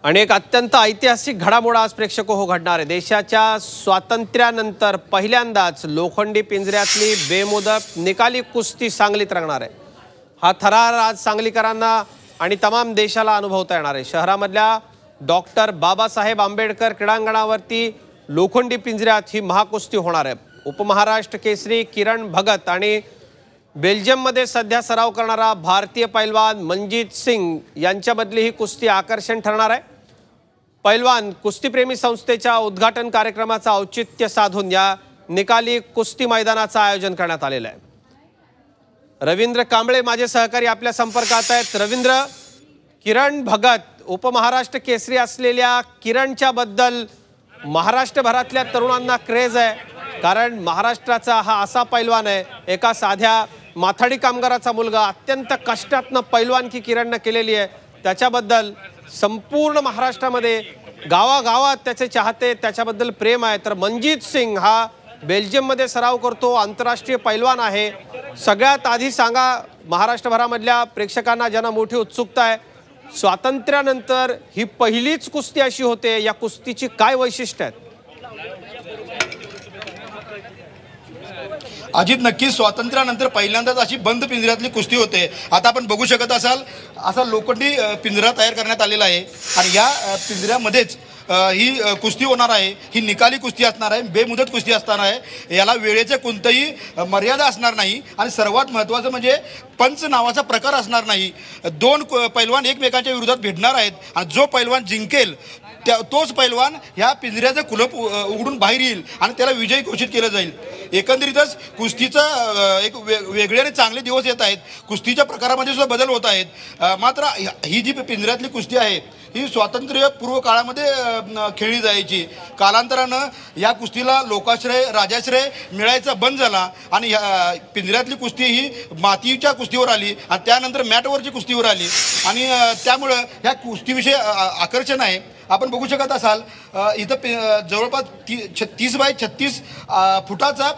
आणि एक अत्यंत ऐतिहासिक घडामोड आज प्रेक्षक हो घडणार आहे। देशाच्या स्वातंत्र्यानंतर पहिल्यांदाच लोखंडी पिंजऱ्यातली बेमुदत निकाली कुस्ती सांगलीत रंगणार आहे। हा थरार आज सांगलीकरांना आणि तमाम देशाला अनुभवता येणार आहे। शहरामधल्या डॉक्टर बाबासाहेब आंबेडकर क्रीडांगणावरती लोखंडी पिंजऱ्यात ही महाकुस्ती होणार आहे। उपमहाराष्ट्र केसरी किरण भगत आणि बेल्जियममध्ये सध्या सराव करणारा भारतीय पैलवान मनजीत सिंग यांच्यामधली ही कुस्ती आकर्षण ठरणार आहे। पैलवान कुस्तीप्रेमी संस्थेच्या उद्घाटन कार्यक्रमाचा औचित्य साधून या निकाली कुस्ती मैदानाचं आयोजन करण्यात आलेलं आहे। रवींद्र कांबळे माझे सहकारी आपल्या संपर्कात आहेत। रवींद्र, किरण भगत उपमहाराष्ट्र केसरी असलेल्या किरणच्या बद्दल महाराष्ट्रभरातल्या तरुणांना क्रेज आहे, कारण महाराष्ट्राचा हा असा पैलवान आहे, एका साध्या माथाडी कामगाराचा मुलगा अत्यंत कष्टातनं पैलवानकी किरणने केलेली आहे। त्याच्याबद्दल संपूर्ण महाराष्ट्रामध्ये गावागावात त्याचे चाहते, त्याच्याबद्दल प्रेम आहे। तर मनजीत सिंग हा बेल्जियममध्ये सराव करतो, आंतरराष्ट्रीय पैलवान आहे। सगळ्यात आधी सांगा महाराष्ट्रभरामधल्या प्रेक्षकांना ज्यांना मोठी उत्सुकता आहे, स्वातंत्र्यानंतर ही पहिलीच कुस्ती अशी होते, या कुस्तीची काय वैशिष्ट्य आहेत? अजित, नक्कीच स्वातंत्र्यानंतर पहिल्यांदाच अशी बंद पिंजऱ्यातली कुस्ती होते। आता आपण बघू शकत असाल असा लोखंडी पिंजरा तयार करण्यात आलेला आहे आणि या पिंजऱ्यामध्येच ही कुस्ती होणार आहे। ही निकाली कुस्ती असणार आहे, बेमुदत कुस्ती असणार आहे। याला वेळेचे कोणतेही मर्यादा असणार नाही आणि सर्वात महत्त्वाचं म्हणजे पंच नावाचा प्रकार असणार नाही। दोन पैलवान एकमेकांच्या विरोधात भिडणार आहेत आणि जो पैलवान जिंकेल तोच पैलवान ह्या पिंजऱ्याचं कुलप उघडून बाहेर येईल आणि त्याला विजयी घोषित केलं जाईल। एकंदरीतच कुस्तीचं एक वेगळे आणि चांगले दिवस येत आहेत। कुस्तीच्या प्रकारामध्ये सुद्धा बदल होत आहेत। मात्र ही जी पिंजऱ्यातली कुस्ती आहे ही स्वातंत्र्यपूर्व काळामध्ये खेळली जायची। कालांतरानं या कुस्तीला लोकाश्रय, राजाश्रय मिळायचा बंद झाला आणि पिंजऱ्यातली कुस्ती ही मातीच्या कुस्तीवर आली आणि त्यानंतर मॅटवरची कुस्तीवर आली आणि त्यामुळं ह्या कुस्तीविषयी आकर्षण आहे। आपण बघू शकत असाल इथं जवळपास 30 बाय 36 फुटाचा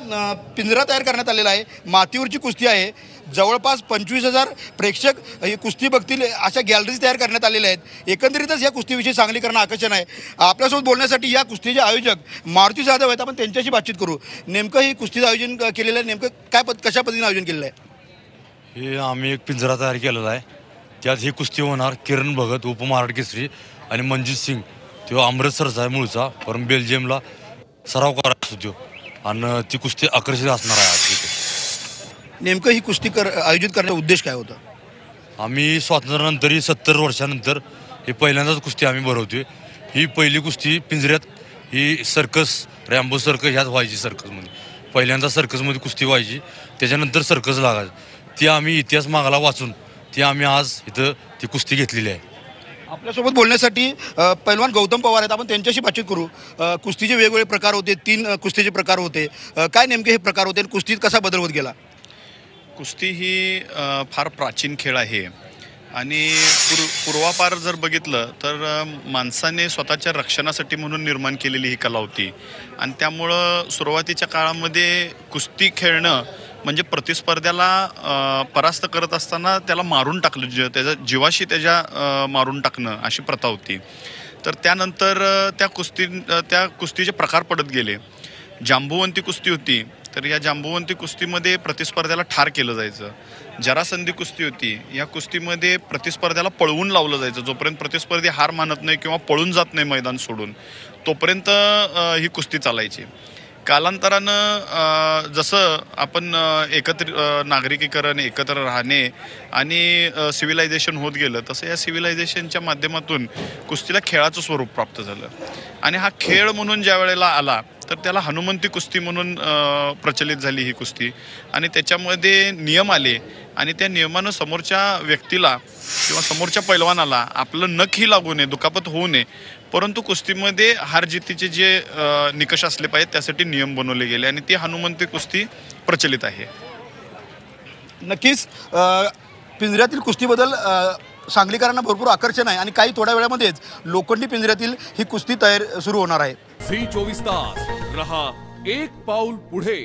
पिंजरा तयार करण्यात आलेला आहे। मातीवरची कुस्ती आहे। जवळपास 25,000 प्रेक्षक ही कुस्ती बघतील अशा गॅलरीज तयार करण्यात आलेल्या आहेत। एकंदरीतच या कुस्तीविषयी सांगलीकरांना आकर्षण आहे। आपल्यासोबत बोलण्यासाठी या कुस्तीचे आयोजक मारुती जाधव आहेत, आपण त्यांच्याशी बातचीत करू। नेमकं ही कुस्तीचं आयोजन केलेलं आहे, नेमकं कशा पद्धतीने आयोजन केलेलं आहे? हे आम्ही एक पिंजरा तयार केलेला आहे, त्यात ही कुस्ती होणार। किरण भगत उपमहाराष्ट्र केसरी आणि मनजीत सिंग तो अमृतसरचा आहे मूळचा, पण बेल्जियमला सराव करायचा होतो आणि ती कुस्ती आकर्षित असणार आहे आज। नेमकं ही कुस्ती आयोजित करण्याचा उद्देश काय होता? आम्ही स्वातंत्र्यानंतर 70 वर्षानंतर ही पहिल्यांदाच कुस्ती आम्ही भरवतोय। ही पहिली कुस्ती पिंजऱ्यात ही सर्कस, रॅम्बो सर्कस ह्यात व्हायची। सर्कसमध्ये पहिल्यांदा सर्कसमध्ये कुस्ती व्हायची, त्याच्यानंतर सर्कस लागायची। ती आम्ही इतिहास मागाला वाचून ती आम्ही आज इथं ती कुस्ती घेतलेली आहे। आपल्यासोबत बोलण्यासाठी पैलवान गौतम पवार आहेत, आपण त्यांच्याशी बातचीत करू। कुस्तीचे वेगवेगळे प्रकार होते, 3 कुस्तीचे प्रकार होते, काय नेमके हे प्रकार होते आणि कुस्तीत कसा बदल होत गेला? कुस्ती ही फार प्राचीन खेळ आहे आणि पूर्वापार जर बघितलं तर माणसाने स्वतःच्या रक्षणासाठी म्हणून निर्माण केलेली ही कला होती आणि त्यामुळं सुरुवातीच्या काळामध्ये कुस्ती खेळणं म्हणजे प्रतिस्पर्ध्याला परास्त करत असताना त्याला मारून टाकलं, त्याच्या जीवाशी मारून टाकणं अशी प्रथा होती। तर त्यानंतर त्या कुस्तीचे प्रकार पडत गेले। जांबुवंती कुस्ती होती, तर या जांबुवंती कुस्तीमध्ये प्रतिस्पर्ध्याला ठार केलं जायचं। जरासंधी कुस्ती होती, या कुस्तीमध्ये प्रतिस्पर्ध्याला पळवून लावलं जायचं। जोपर्यंत प्रतिस्पर्धी हार मानत नाही किंवा पळून जात नाही मैदान सोडून, तोपर्यंत ही कुस्ती चालायची। कालांतरानं जसं आपण एकत्र नागरिकीकरण, एकत्र राहणे आणि सिव्हिलायझेशन होत गेलं, तसं या सिव्हिलायझेशनच्या माध्यमातून कुस्तीला खेळाचं स्वरूप प्राप्त झालं आणि हा खेळ म्हणून ज्या वेळेला आला तर त्याला हनुमंती कुस्ती म्हणून प्रचलित झाली ही कुस्ती आणि त्याच्यामध्ये नियम आले आणि त्या नियमानं समोरच्या व्यक्तीला किंवा समोरच्या पैलवानाला आपलं नखही लागू नये, दुखापत होऊ नये, परंतु कुस्तीमध्ये हार जितीचे जे निकष असले पाहिजेत त्यासाठी नियम बनवले गेले आणि ती हनुमंती कुस्ती प्रचलित आहे। नक्कीच पिंजऱ्यातील कुस्तीबद्दल सांगलीकरांना भरपूर आकर्षण आहे आणि काही थोड्या वेळामध्येच लोखंडी पिंजऱ्यातील ही कुस्ती सुरू होणार आहे। झी 24 तास रहा एक पाऊल पुढे।